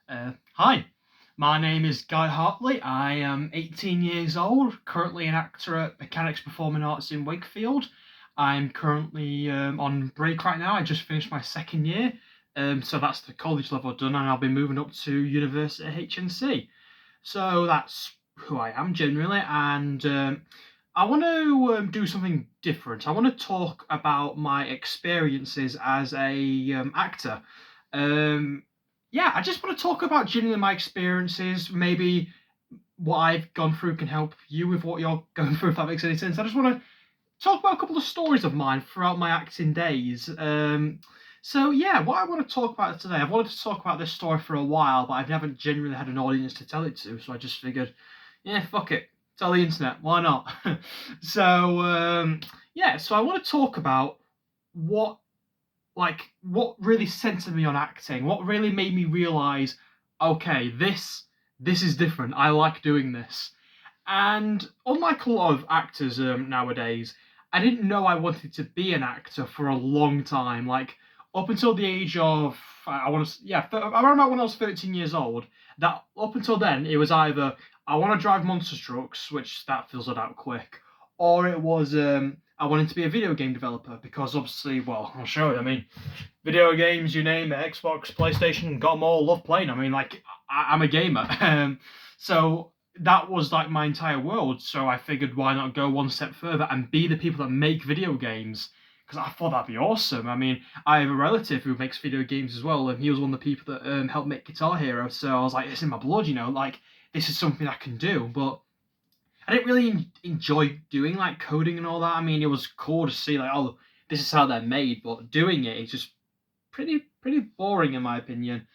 Hi, my name is Guy Hartley. I am 18 years old, currently an actor at Mechanics Performing Arts in Wakefield. I'm currently on break right now. I just finished my second year, so that's the college level done, and I'll be moving up to university at HNC. So that's who I am generally, and I want to do something different. I want to talk about my experiences as a actor. Um, yeah, I just want to talk about genuinely my experiences. Maybe what I've gone through can help you with what you're going through, if that makes any sense. I just want to talk about a couple of stories of mine throughout my acting days. So yeah, what I want to talk about today, I've wanted to talk about this story for a while, but I've never genuinely had an audience to tell it to. So I just figured, yeah, fuck it, tell the internet, why not? Yeah, so I want to talk about what what really centered me on acting, what really made me realize, okay, this is different. I like doing this. And unlike a lot of actors nowadays, I didn't know I wanted to be an actor for a long time. Like up until the age of I want to yeah, around about when I was 13 years old. That up until then, it was either I want to drive monster trucks, which that fizzled out quick, or it was I wanted to be a video game developer because obviously, well, I'll show you. I mean, video games, you name it, Xbox, PlayStation, got them all. Love playing. I mean, like I'm a gamer, so that was like my entire world. So I figured, why not go one step further and be the people that make video games? Because I thought that'd be awesome. I mean, I have a relative who makes video games as well, and he was one of the people that helped make Guitar Hero. So I was like, it's in my blood, like this is something I can do. But I didn't really enjoy doing like coding and all that. I mean, it was cool to see like, oh, this is how they're made, but doing it is just pretty boring in my opinion.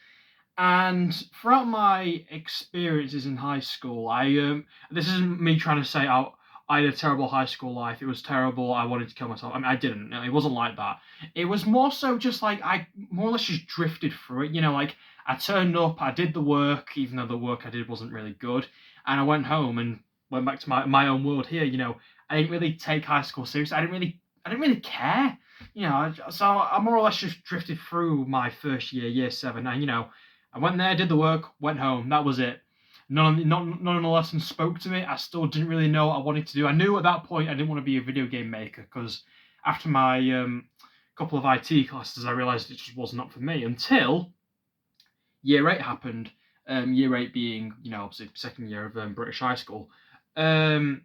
And throughout my experiences in high school, I this isn't me trying to say I had a terrible high school life. It was terrible. I wanted to kill myself. I mean, I didn't. It wasn't like that. It was more so just like I more or less just drifted through it. Like I turned up, I did the work, even though the work I did wasn't really good, and I went home and went back to my own world here. I didn't really take high school seriously. I didn't really care. So I more or less just drifted through my first year, year seven, and I went there, did the work, went home. That was it. None of the lessons spoke to me. I still didn't really know what I wanted to do. I knew at that point I didn't want to be a video game maker because after my couple of IT classes, I realised it just was not for me until year eight happened. Year eight being, obviously second year of British high school. I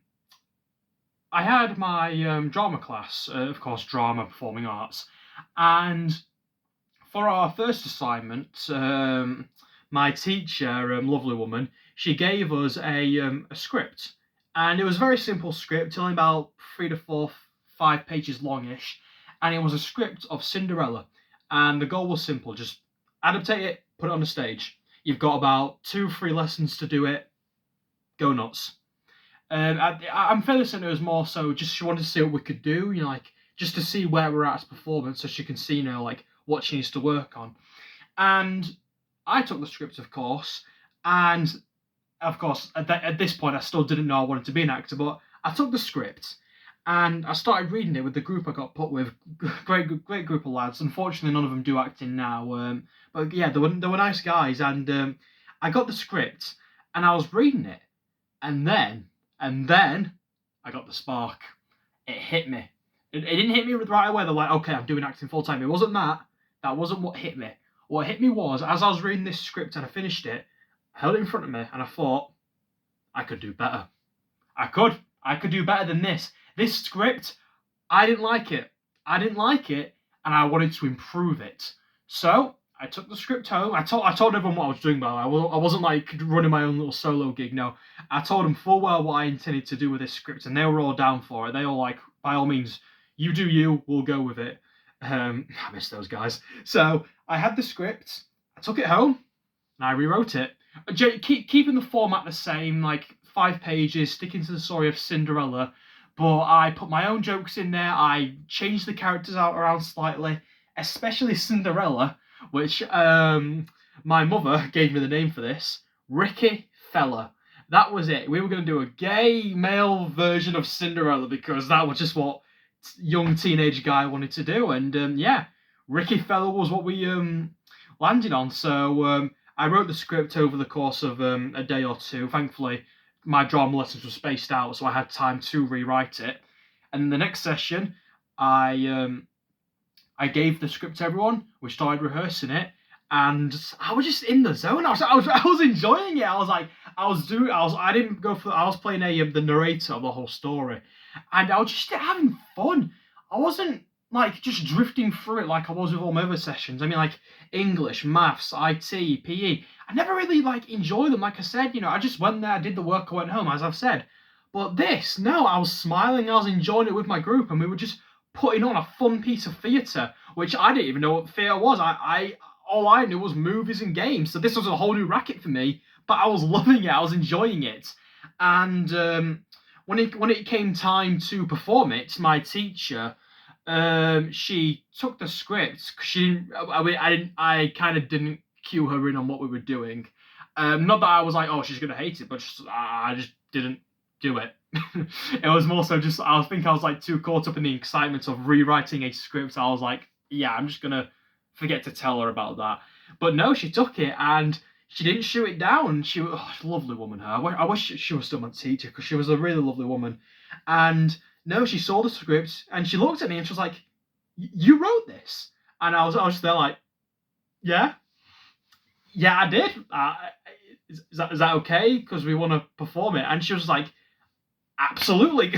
had my drama class, of course, drama, performing arts, and for our first assignment, my teacher, lovely woman, she gave us a script, and it was a very simple script, only about 3 to 4, 5 pages longish, and it was a script of Cinderella, and the goal was simple: just adaptate it, put it on the stage. You've got about 2, 3 lessons to do it. Go nuts. I'm fairly certain it was more so just she wanted to see what we could do, like just to see where we're at as performance, so she can see, like what she needs to work on. And I took the script, of course, and of course at this point I still didn't know I wanted to be an actor, but I took the script and I started reading it with the group I got put with. Great group of lads. Unfortunately, none of them do acting now, but yeah, they were nice guys, and I got the script and I was reading it, and then I got the spark. It hit me. It didn't hit me right away. They're like, okay, I'm doing acting full time. It wasn't that. That wasn't what hit me. What hit me was, as I was reading this script and I finished it, I held it in front of me and I thought, I could do better. I could do better than this. This script, I didn't like it. And I wanted to improve it. So I took the script home. I told everyone what I was doing, by the way. I wasn't like running my own little solo gig. No, I told them full well what I intended to do with this script, and they were all down for it. They all like, by all means, you do you. We'll go with it. I miss those guys. So I had the script. I took it home and I rewrote it. Keeping the format the same, like 5 pages, sticking to the story of Cinderella, but I put my own jokes in there. I changed the characters out around slightly, especially Cinderella, which my mother gave me the name for this, Ricky Fella. That was it. We were going to do a gay male version of Cinderella because that was just what young teenage guy wanted to do. And yeah, Ricky Fella was what we landed on. So I wrote the script over the course of a day or two. Thankfully, my drama lessons were spaced out, so I had time to rewrite it. And the next session, I gave the script to everyone. We started rehearsing it, and I was just in the zone. I was enjoying it. I didn't go for. I was playing the narrator of the whole story, and I was just having fun. I wasn't like just drifting through it like I was with all my other sessions. I mean, like English, maths, IT, PE. I never really like enjoyed them. Like I said, I just went there, did the work, I went home, as I've said. But this, no, I was smiling, I was enjoying it with my group, and we were just putting on a fun piece of theatre, which I didn't even know what theatre was. I all I knew was movies and games. So this was a whole new racket for me, but I was loving it. I was enjoying it, and when it came time to perform it, my teacher, she took the script because she didn't. I kind of didn't cue her in on what we were doing. Not that I was like, oh, she's gonna hate it, but I just didn't do it. It was more so just I think I was like too caught up in the excitement of rewriting a script. I was like, yeah, I'm just gonna forget to tell her about that. But no, she took it and she didn't shoot it down. She was a lovely woman. Her, I wish she was still my teacher because she was a really lovely woman. And no, she saw the script and she looked at me and she was like, "You wrote this?" And I was just there like, "Yeah, yeah, I did. Is that okay? Because we want to perform it." And she was like, "Absolutely,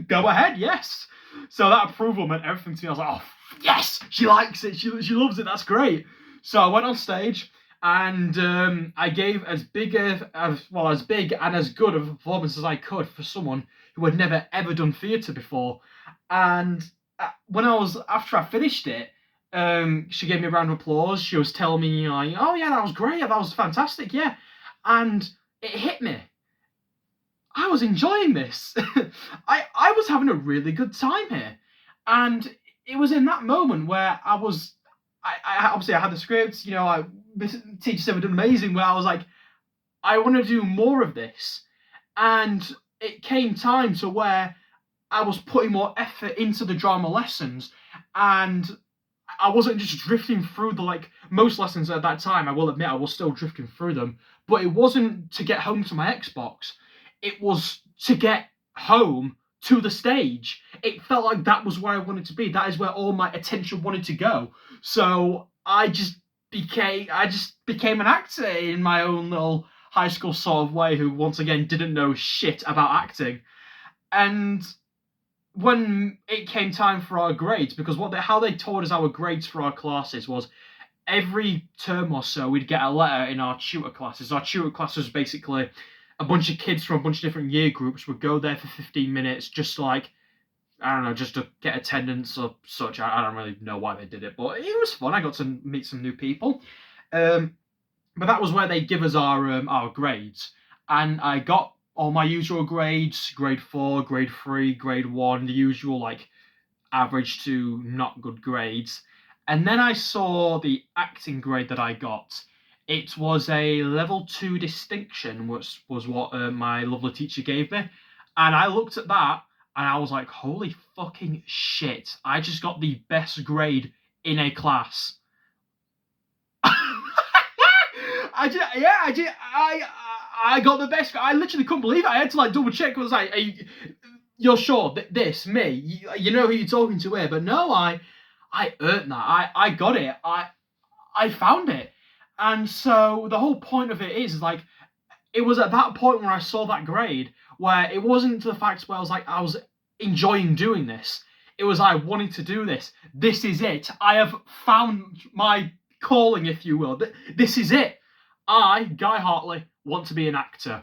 go ahead, yes." So that approval meant everything to me. I was like, "Oh, yes, she likes it. She loves it. That's great." So I went on stage and I gave as big and as good of a performance as I could for someone who had never ever done theatre before. And after I finished it, she gave me a round of applause. She was telling me like, "Oh yeah, that was great. That was fantastic. Yeah," and it hit me. I was enjoying this. I was having a really good time here, and it was in that moment where I was. I obviously I had the scripts. This teacher said we'd done amazing. Where I was like, I want to do more of this, and it came time to where I was putting more effort into the drama lessons, and I wasn't just drifting through most lessons at that time. I will admit I was still drifting through them, but it wasn't to get home to my Xbox. It was to get home to the stage. It felt like that was where I wanted to be. That is where all my attention wanted to go. So I just became an actor in my own little high school sort of way, who once again didn't know shit about acting. And when it came time for our grades, because how they taught us our grades for our classes was every term or so we'd get a letter in our tutor classes. Our tutor class was basically a bunch of kids from a bunch of different year groups would go there for 15 minutes, just like, I don't know, just to get attendance or such. I don't really know why they did it, but it was fun. I got to meet some new people. But that was where they give us our grades. And I got all my usual grades, grade 4, grade 3, grade 1, the usual average to not good grades. And then I saw the acting grade that I got. It was a level 2 distinction, which was what my lovely teacher gave me. And I looked at that and I was like, holy fucking shit. I just got the best grade in a class. I got the best. I literally couldn't believe it. I had to double check. I was like, "You're sure this me? You know who you're talking to here?" But no, I earned that. I got it. I found it. And so the whole point of it is it was at that point when I saw that grade where it wasn't the fact where I was enjoying doing this. It was I wanted to do this. This is it. I have found my calling, if you will. This is it. I, Guy Hartley, want to be an actor.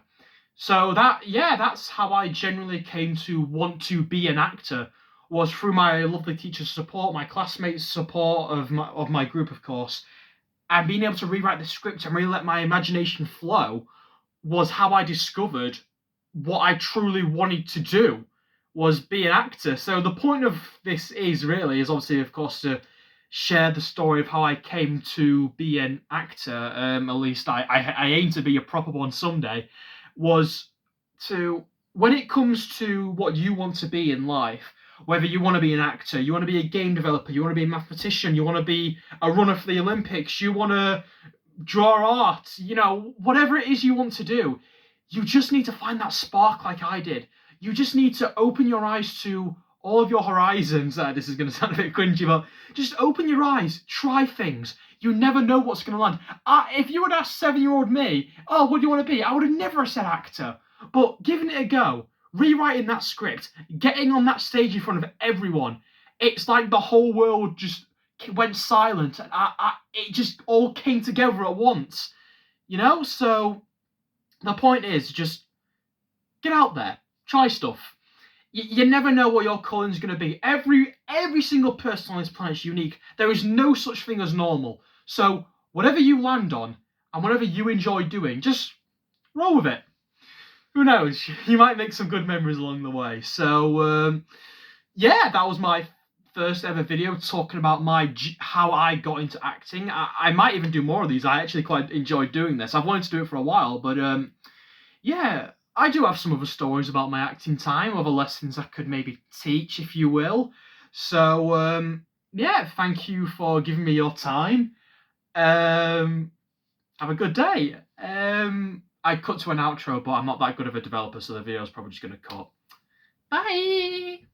So that's how I generally came to want to be an actor, was through my lovely teacher's support, my classmates' support of my group, of course, and being able to rewrite the script and really let my imagination flow was how I discovered what I truly wanted to do, was be an actor. So the point of this is obviously, of course, to share the story of how I came to be an actor. At least I aim to be a proper one someday. Was to, when it comes to what you want to be in life, whether you want to be an actor, you want to be a game developer, you want to be a mathematician, you want to be a runner for the Olympics, you want to draw art, whatever it is you want to do, you just need to find that spark like I did. You just need to open your eyes to all of your horizons. This is going to sound a bit cringy, but just open your eyes, try things. You never know what's going to land. If you would ask 7-year-old me, oh, what do you want to be? I would have never said actor. But giving it a go, rewriting that script, getting on that stage in front of everyone, it's like the whole world just went silent. And it just all came together at once. So the point is just get out there, try stuff. You never know what your calling's going to be. Every single person on this planet is unique. There is no such thing as normal. So whatever you land on and whatever you enjoy doing, just roll with it. Who knows? You might make some good memories along the way. So yeah, that was my first ever video talking about how I got into acting. I might even do more of these. I actually quite enjoyed doing this. I've wanted to do it for a while, but yeah, I do have some other stories about my acting time, other lessons I could maybe teach, if you will. So yeah, thank you for giving me your time. Have a good day. I cut to an outro, but I'm not that good of a developer, so the video's probably just going to cut. Bye!